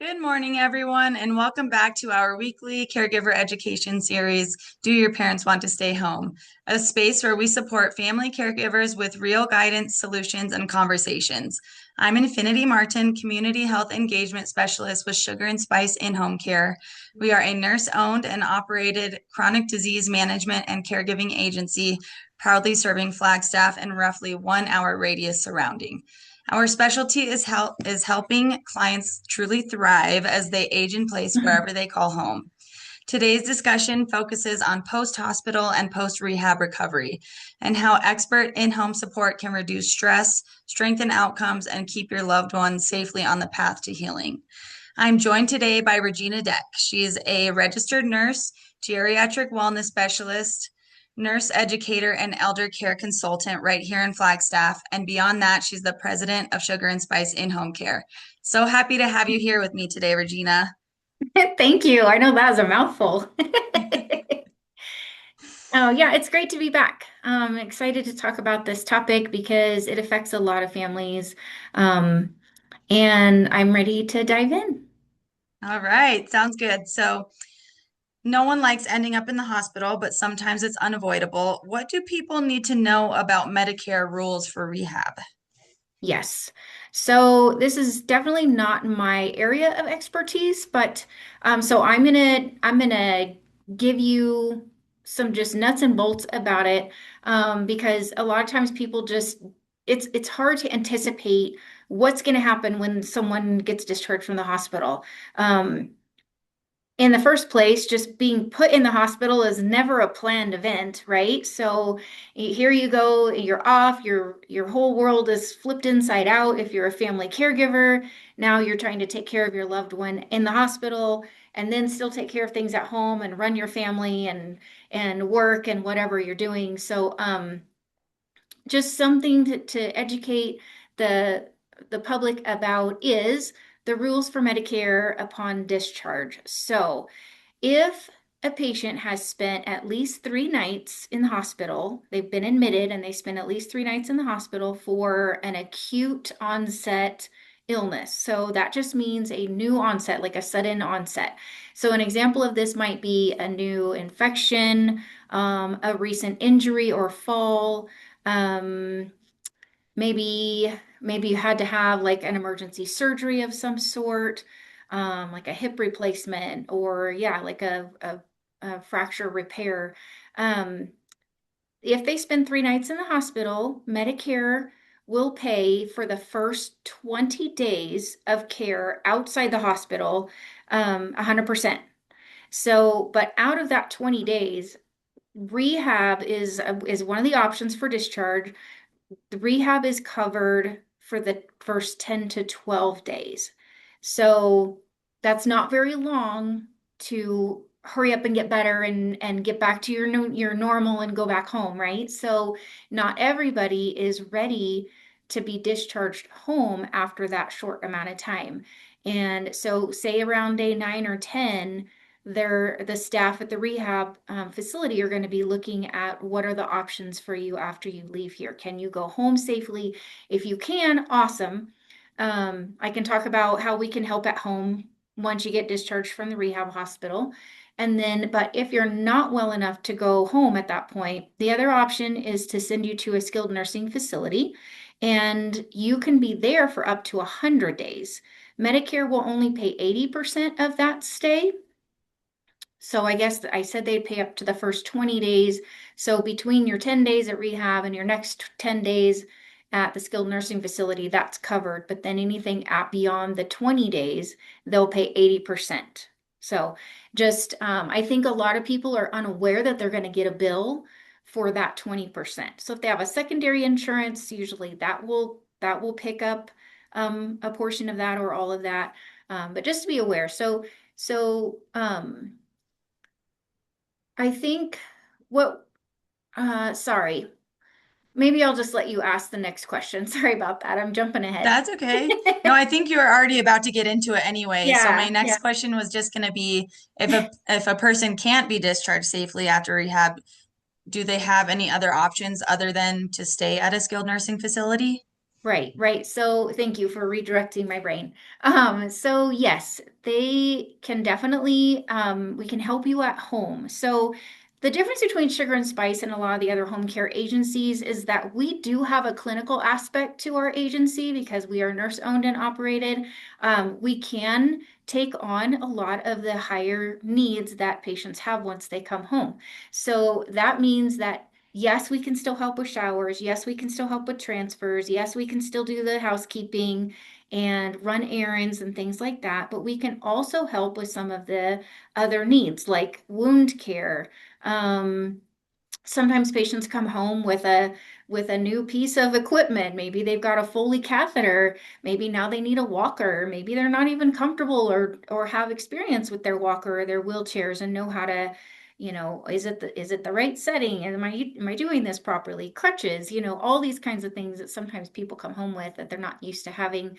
Good morning, everyone, and welcome back to our weekly caregiver education series, Do Your Parents Want to Stay Home? A space where we support family caregivers with real guidance, solutions, and conversations. I'm Infinity Martin, Community Health Engagement Specialist with Sugar and Spice In-Home Care. We are a nurse-owned and operated chronic disease management and caregiving agency, proudly serving Flagstaff and roughly 1 hour radius surrounding. Our specialty is helping clients truly thrive as they age in place wherever they call home. Today's discussion focuses on post-hospital and post-rehab recovery and how expert in-home support can reduce stress, strengthen outcomes, and keep your loved ones safely on the path to healing. I'm joined today by Regina Deck. She is a registered nurse, geriatric wellness specialist, nurse educator, and elder care consultant right here in Flagstaff. And beyond that, she's the president of Sugar and Spice In-Home Care. So happy to have you here with me today, Regina. Thank you. I know that was a mouthful. Oh, yeah, it's great to be back. I'm excited to talk about this topic because it affects a lot of families. Um, and I'm ready to dive in. All right, sounds good. So no one likes ending up in the hospital, but sometimes it's unavoidable. What do people need to know about Medicare rules for rehab? Yes. So this is definitely not my area of expertise, but so I'm gonna give you some just nuts and bolts about it because a lot of times people just it's hard to anticipate what's going to happen when someone gets discharged from the hospital. Um, in the first place, just being put in the hospital is never a planned event, right? So here you go, you're off, your whole world is flipped inside out. If you're a family caregiver, now you're trying to take care of your loved one in the hospital and then still take care of things at home and run your family and work and whatever you're doing. So just something to educate the the public about is the rules for Medicare upon discharge. So if a patient has spent at least 3 nights in the hospital, they've been admitted and they spent at least 3 nights in the hospital for an acute onset illness. So that just means a new onset, like a sudden onset. So an example of this might be a new infection, a recent injury or fall. Um, maybe you had to have like an emergency surgery of some sort, like a hip replacement or yeah, like a fracture repair. Um, if they spend 3 nights in the hospital, Medicare will pay for the first 20 days of care outside the hospital, 100%. So, but out of that 20 days, rehab is one of the options for discharge. The rehab is covered for the first 10 to 12 days. So that's not very long to hurry up and get better and get back to your normal and go back home, right? So not everybody is ready to be discharged home after that short amount of time. And so say around day 9 or 10, the staff at the rehab facility are going to be looking at what are the options for you after you leave here. Can you go home safely? If you can, awesome. I can talk about how we can help at home once you get discharged from the rehab hospital. And then, but if you're not well enough to go home at that point, the other option is to send you to a skilled nursing facility, and you can be there for up to 100 days. Medicare will only pay 80% of that stay. So I guess I said they'd pay up to the first 20 days. So between your 10 days at rehab and your next 10 days at the skilled nursing facility, that's covered. But then anything at beyond the 20 days, they'll pay 80%. So just, I think a lot of people are unaware that they're going to get a bill for that 20%. So if they have a secondary insurance, usually that will pick up a portion of that or all of that. But just to be aware. So I think what, sorry, maybe I'll just let you ask the next question. Sorry about that. I'm jumping ahead. That's okay. No, I think you were already about to get into it anyway. So my Yeah, yeah. next question was just going to be if a person can't be discharged safely after rehab, do they have any other options other than to stay at a skilled nursing facility? Right, right. So thank you for redirecting my brain. So yes, they can definitely, we can help you at home. So the difference between Sugar and Spice and a lot of the other home care agencies is that we do have a clinical aspect to our agency because we are nurse owned and operated. We can take on a lot of the higher needs that patients have once they come home. So that means that yes, we can still help with showers. Yes, we can still help with transfers. Yes, we can still do the housekeeping and run errands and things like that. But we can also help with some of the other needs like wound care. Um, Sometimes patients come home with a new piece of equipment. Maybe they've got a Foley catheter. Maybe now they need a walker. Maybe they're not even comfortable or have experience with their walker or their wheelchairs and know how to, is it the right setting? Am I doing this properly? Crutches, all these kinds of things that sometimes people come home with that they're not used to having.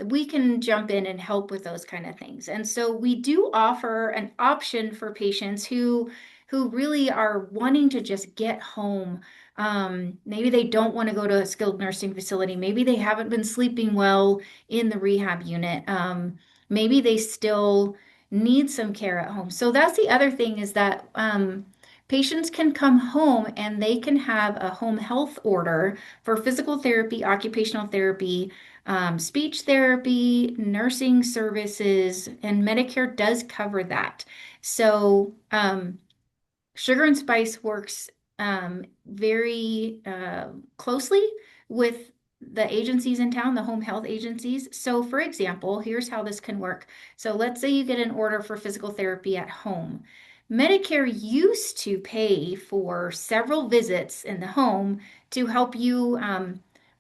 We can jump in and help with those kind of things. And so we do offer an option for patients who really are wanting to just get home. Maybe they don't want to go to a skilled nursing facility. Maybe they haven't been sleeping well in the rehab unit. Maybe they still need some care at home. So that's the other thing is that patients can come home and they can have a home health order for physical therapy, occupational therapy, speech therapy, nursing services, and Medicare does cover that. So, Sugar and Spice works very closely with the agencies in town, the home health agencies. So, for example, here's how this can work. So, let's say you get an order for physical therapy at home. Medicare used to pay for several visits in the home to help you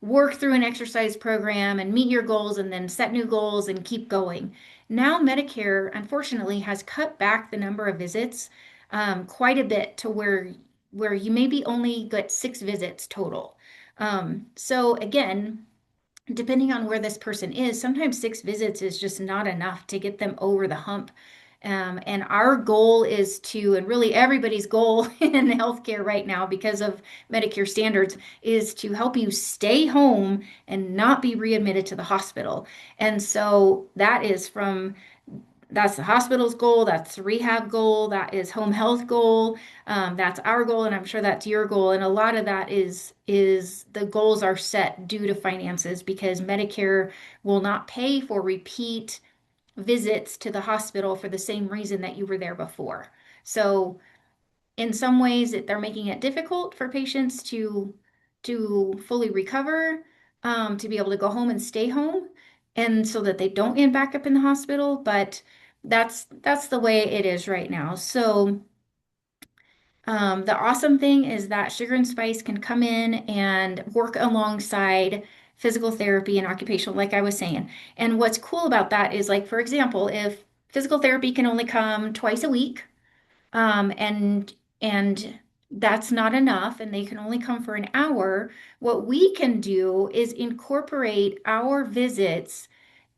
work through an exercise program and meet your goals and then set new goals and keep going. Now, Medicare, unfortunately, has cut back the number of visits quite a bit to where you maybe only get 6 visits total. So again, depending on where this person is, sometimes 6 visits is just not enough to get them over the hump. And our goal is to, and really everybody's goal in healthcare right now, because of Medicare standards, is to help you stay home and not be readmitted to the hospital. And so that's the hospital's goal, that's the rehab goal, that is home health goal, that's our goal, and I'm sure that's your goal. And a lot of that is the goals are set due to finances because Medicare will not pay for repeat visits to the hospital for the same reason that you were there before. So in some ways they're making it difficult for patients to fully recover, to be able to go home and stay home, and so that they don't end back up in the hospital. But that's the way it is right now. So the awesome thing is that Sugar and Spice can come in and work alongside physical therapy and occupational, like I was saying. And what's cool about that is, like, for example, if physical therapy can only come twice a week, um, and and that's not enough, and they can only come for an hour. What we can do is incorporate our visits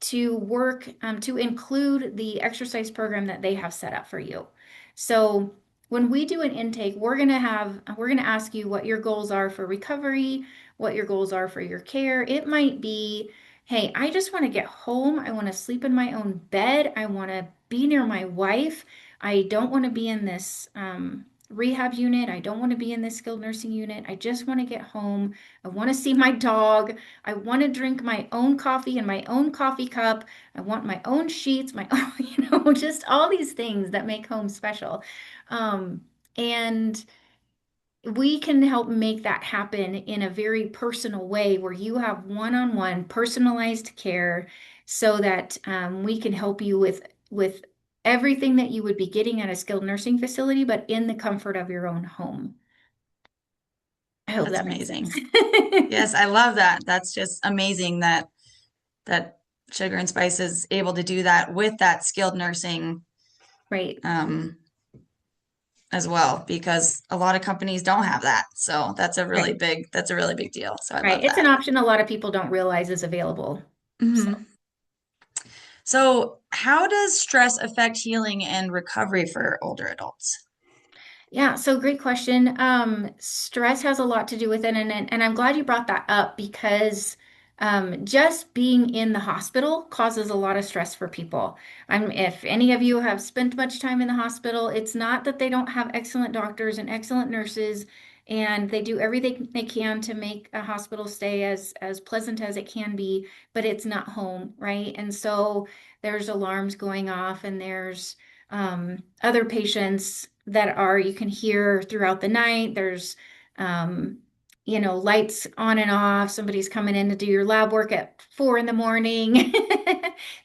to work to include the exercise program that they have set up for you. So when we do an intake, we're gonna ask you what your goals are for recovery, what your goals are for your care. It might be, hey, I just want to get home. I want to sleep in my own bed. I want to be near my wife. I don't want to be in this rehab unit. I don't want to be in this skilled nursing unit. I just want to get home. I want to see my dog. I want to drink my own coffee in my own coffee cup. I want my own sheets, my own, just all these things that make home special. Um, and we can help make that happen in a very personal way where you have one-on-one personalized care so that we can help you with everything that you would be getting at a skilled nursing facility, but in the comfort of your own home. I hope That's that makes sense. amazing. Yes, I love that. That's just amazing that Sugar and Spice is able to do that with that skilled nursing Right, um, as well, because a lot of companies don't have that. So right, that's a really big deal. So I right. love It's an that. option a lot of people don't realize is available. So. Mhm. So how does stress affect healing and recovery for older adults? Yeah, so great question. Stress has a lot to do with it, and I'm glad you brought that up because Just being in the hospital causes a lot of stress for people. If any of you have spent much time in the hospital, it's not that they don't have excellent doctors and excellent nurses, and they do everything they can to make a hospital stay as pleasant as it can be, but it's not home, right? And so there's alarms going off, and there's other patients that are you can hear throughout the night. There's um, lights on and off. Somebody's coming in to do your lab work at 4 in the morning.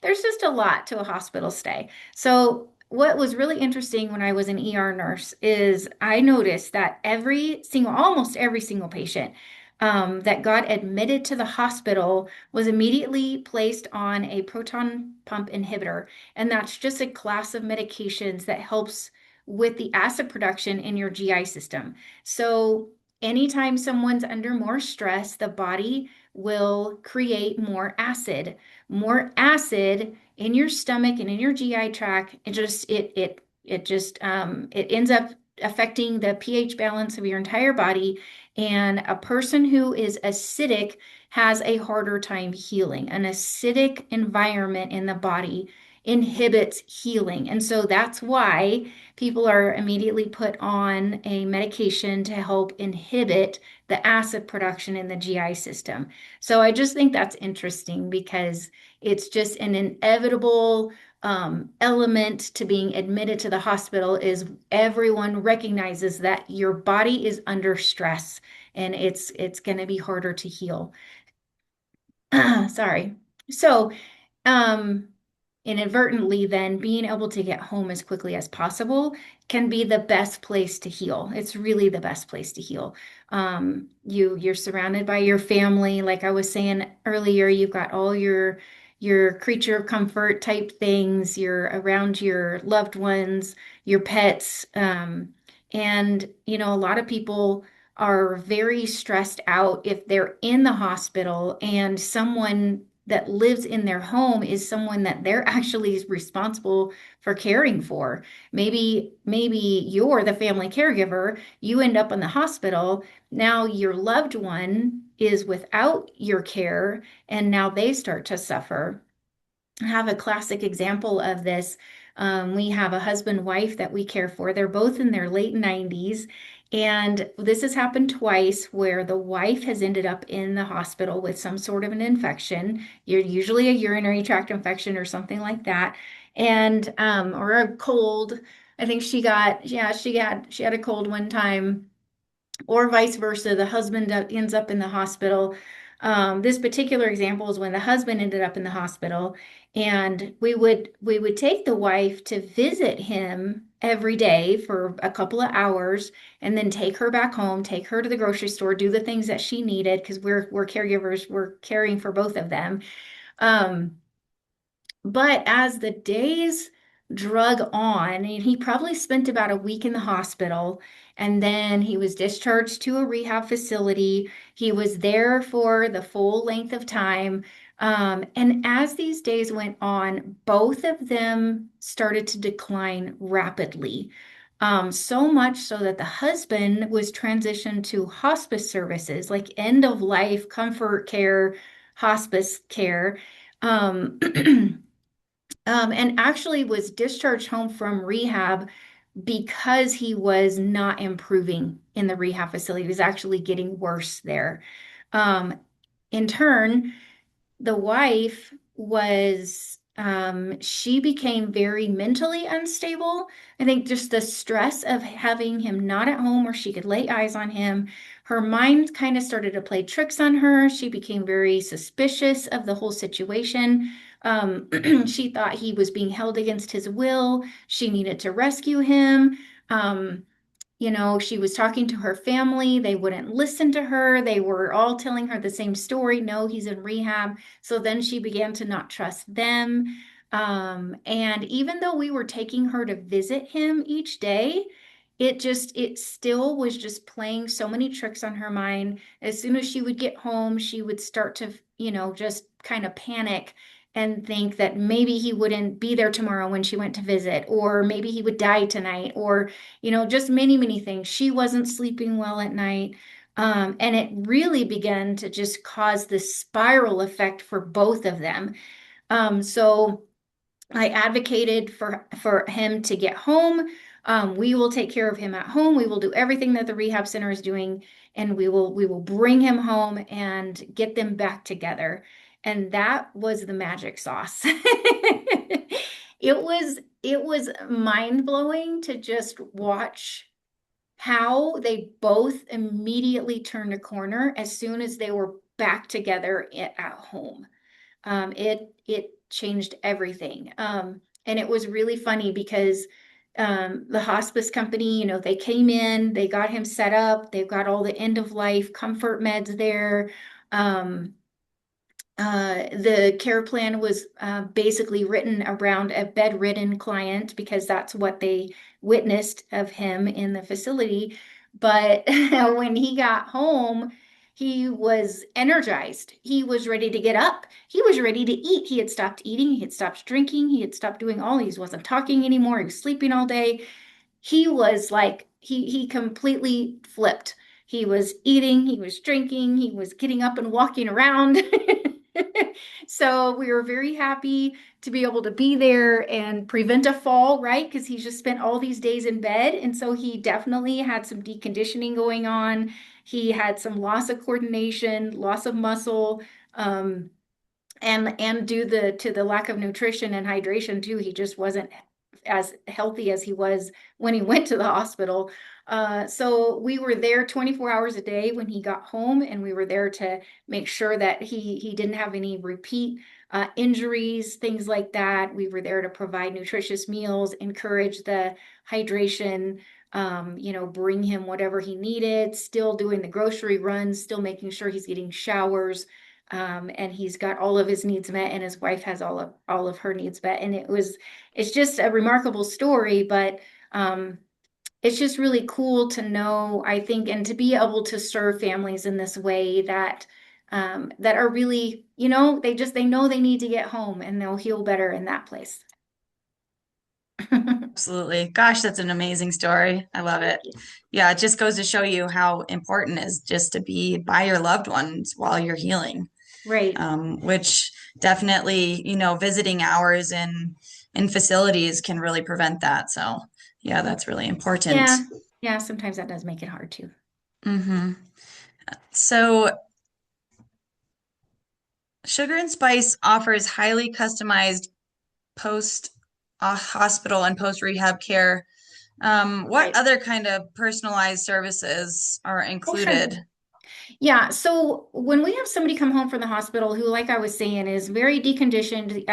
There's just a lot to a hospital stay. So, what was really interesting when I was an ER nurse is I noticed that almost every single patient that got admitted to the hospital was immediately placed on a proton pump inhibitor. And that's just a class of medications that helps with the acid production in your GI system. So, anytime someone's under more stress, the body will create more acid. More acid in your stomach and in your GI tract. It ends up affecting the pH balance of your entire body. And a person who is acidic has a harder time healing. An acidic environment in the body inhibits healing. And so that's why people are immediately put on a medication to help inhibit the acid production in the GI system. So I just think that's interesting because it's just an inevitable element to being admitted to the hospital is everyone recognizes that your body is under stress and it's going to be harder to heal. Sorry. So, um, inadvertently, then being able to get home as quickly as possible can be the best place to heal. It's really the best place to heal. You're surrounded by your family. Like I was saying earlier, you've got all your creature comfort type things. You're around your loved ones, your pets. And a lot of people are very stressed out if they're in the hospital and someone that lives in their home is someone that they're actually responsible for caring for. Maybe you're the family caregiver, you end up in the hospital, now your loved one is without your care and now they start to suffer. Have a classic example of this. We have a husband wife that we care for. They're both in their late 90s. And this has happened twice where the wife has ended up in the hospital with some sort of an infection. You're usually a urinary tract infection or something like that. And or a cold. I think she had a cold one time or vice versa. The husband ends up in the hospital. This particular example is when the husband ended up in the hospital, and we would take the wife to visit him every day for a couple of hours, and then take her back home, take her to the grocery store, do the things that she needed because we're caregivers, we're caring for both of them. Um, but as the days drug on, and he probably spent about a week in the hospital, and then he was discharged to a rehab facility. He was there for the full length of time. And as these days went on, both of them started to decline rapidly. So much so that the husband was transitioned to hospice services, like end of life comfort care, hospice care. Um, and actually was discharged home from rehab because he was not improving in the rehab facility. He was actually getting worse there. Um, in turn, the wife she became very mentally unstable. I think just the stress of having him not at home where she could lay eyes on him, her mind kind of started to play tricks on her. She became very suspicious of the whole situation. She thought he was being held against his will. She needed to rescue him. Um, she was talking to her family. They wouldn't listen to her. They were all telling her the same story. No, he's in rehab. So then she began to not trust them. And even though we were taking her to visit him each day, it still was just playing so many tricks on her mind. As soon as she would get home, she would start to, just kind of panic and think that maybe he wouldn't be there tomorrow when she went to visit, or maybe he would die tonight, or just many, many things. She wasn't sleeping well at night. And it really began to just cause this spiral effect for both of them. So I advocated for him to get home. We will take care of him at home. We will do everything that the rehab center is doing, and we will bring him home and get them back together. And that was the magic sauce. It was mind blowing to just watch how they both immediately turned a corner as soon as they were back together at home. It changed everything. And it was really funny because the hospice company, they came in, they got him set up, they've got all the end of life comfort meds there. Um, the care plan was basically written around a bedridden client because that's what they witnessed of him in the facility. But when he got home, he was energized. He was ready to get up. He was ready to eat. He had stopped eating. He had stopped drinking. He had stopped doing all. He wasn't talking anymore. He was sleeping all day. He was like, he completely flipped. He was eating, he was drinking, he was getting up and walking around. So we were very happy to be able to be there and prevent a fall, right? Because he just spent all these days in bed. And so he definitely had some deconditioning going on. He had some loss of coordination, loss of muscle. And due to the lack of nutrition and hydration too, he just wasn't as healthy as he was when he went to the hospital. So we were there 24 hours a day when he got home, and we were there to make sure that he didn't have any repeat injuries, things like that. We were there to provide nutritious meals, encourage the hydration, bring him whatever he needed, still doing the grocery runs, still making sure he's getting showers, and he's got all of his needs met, and his wife has all of her needs met. And it's just a remarkable story, but it's just really cool to know, I think, and to be able to serve families in this way that are really, they know they need to get home, and they'll heal better in that place. Absolutely. Gosh, that's an amazing story. I love it. Yeah, it just goes to show you how important it is just to be by your loved ones while you're healing. Right. Which definitely, visiting hours in facilities can really prevent that. So, yeah, that's really important. Yeah. Yeah. Sometimes that does make it hard too. hmm So, Sugar and Spice offers highly customized post hospital and post rehab care. What Right. other kind of personalized services are Oh, sure. included? Yeah, so when we have somebody come home from the hospital who, like I was saying, is very deconditioned,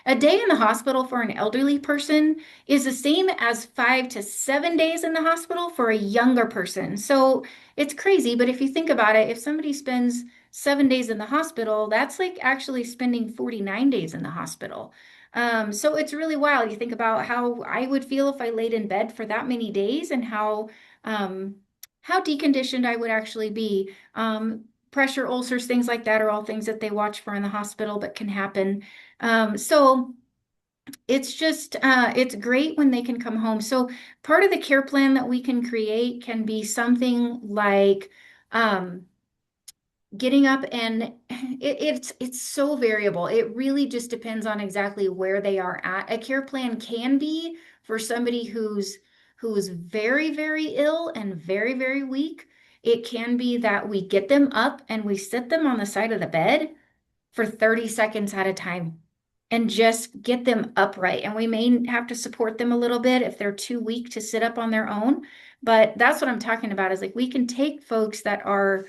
a day in the hospital for an elderly person is the same as 5 to 7 days in the hospital for a younger person. So it's crazy, but if you think about it, if somebody spends 7 days in the hospital, that's like actually spending 49 days in the hospital. So it's really wild. You think about how I would feel if I laid in bed for that many days, and how deconditioned I would actually be. Pressure ulcers, things like that are all things that they watch for in the hospital, but can happen. So it's great when they can come home. So part of the care plan that we can create can be something like um, getting up, and it's so variable. It really just depends on exactly where they are at. A care plan can be for somebody who's very, very ill and very, very weak. It can be that we get them up and we sit them on the side of the bed for 30 seconds at a time and just get them upright. And we may have to support them a little bit if they're too weak to sit up on their own. But that's what I'm talking about, is like we can take folks that are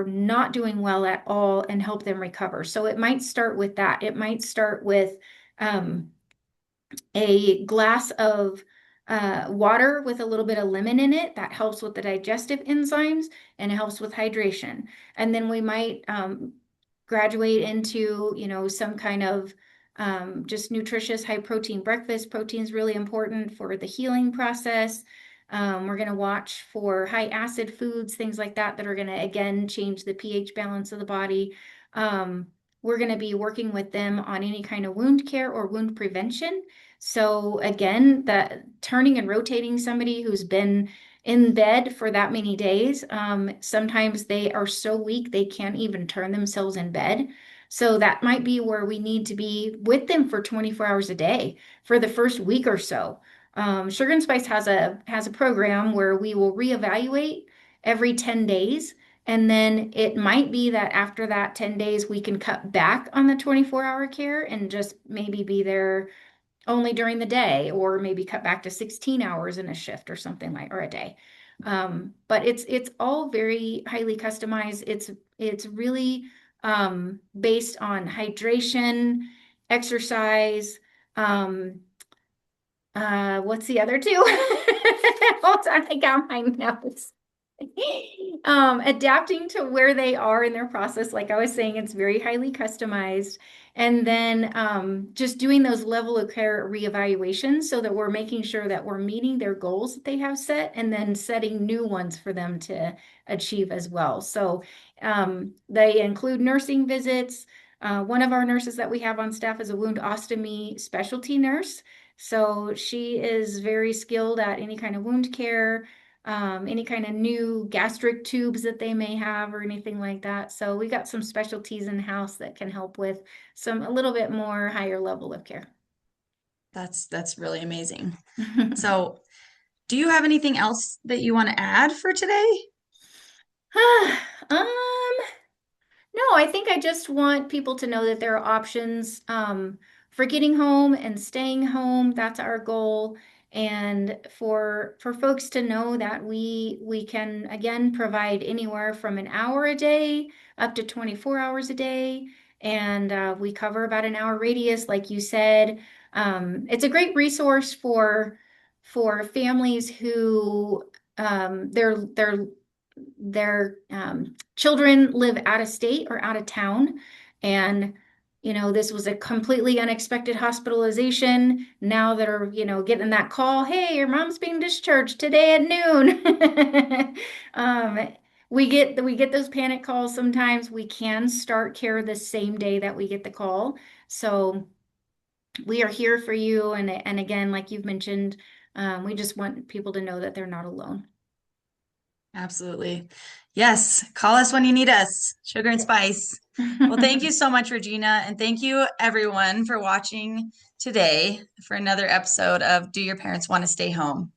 not doing well at all and help them recover. So it might start with that. It might start with um, a glass of water with a little bit of lemon in it. That helps with the digestive enzymes and it helps with hydration. And then we might graduate into, some kind of just nutritious high protein breakfast. Protein is really important for the healing process. We're going to watch for high acid foods, things like that, that are going to, again, change the pH balance of the body. We're going to be working with them on any kind of wound care or wound prevention. So again, that turning and rotating somebody who's been in bed for that many days. Sometimes they are so weak they can't even turn themselves in bed. So that might be where we need to be with them for 24 hours a day for the first week or so. Sugar and Spice has a program where we will reevaluate every 10 days. And then it might be that after that 10 days, we can cut back on the 24-hour care and just maybe be there only during the day, or maybe cut back to 16 hours in a shift or something like, or a day. But it's all very highly customized. It's really based on hydration, exercise. What's the other two? Hold on, I got my notes. Adapting to where they are in their process, like I was saying, it's very highly customized. And then just doing those level of care reevaluations so that we're making sure that we're meeting their goals that they have set and then setting new ones for them to achieve as well. So they include nursing visits. One of our nurses that we have on staff is a wound ostomy specialty nurse. So she is very skilled at any kind of wound care, any kind of new gastric tubes that they may have or anything like that. So we got some specialties in house that can help with some a little bit more higher level of care. That's really amazing. So, do you have anything else that you want to add for today? um, No, I think I just want people to know that there are options for getting home and staying home. That's our goal. And for folks to know that we can again provide anywhere from an hour a day up to 24 hours a day. And we cover about an hour radius, like you said. It's a great resource for families who their children live out of state or out of town. And, this was a completely unexpected hospitalization. Now they're, getting that call, hey, your mom's being discharged today at noon. um, we get those panic calls sometimes. We can start care the same day that we get the call. So we are here for you. And again, like you've mentioned, we just want people to know that they're not alone. Absolutely. Yes, call us when you need us. Sugar and Spice. Well, thank you so much, Regina, and thank you everyone for watching today for another episode of Do Your Parents Want to Stay Home?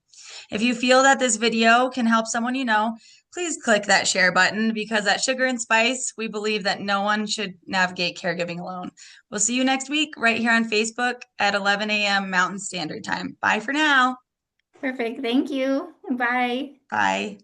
If you feel that this video can help someone you know, please click that share button because at Sugar and Spice, we believe that no one should navigate caregiving alone. We'll see you next week right here on Facebook at 11 a.m. Mountain Standard Time. Bye for now. Perfect. Thank you. Bye. Bye.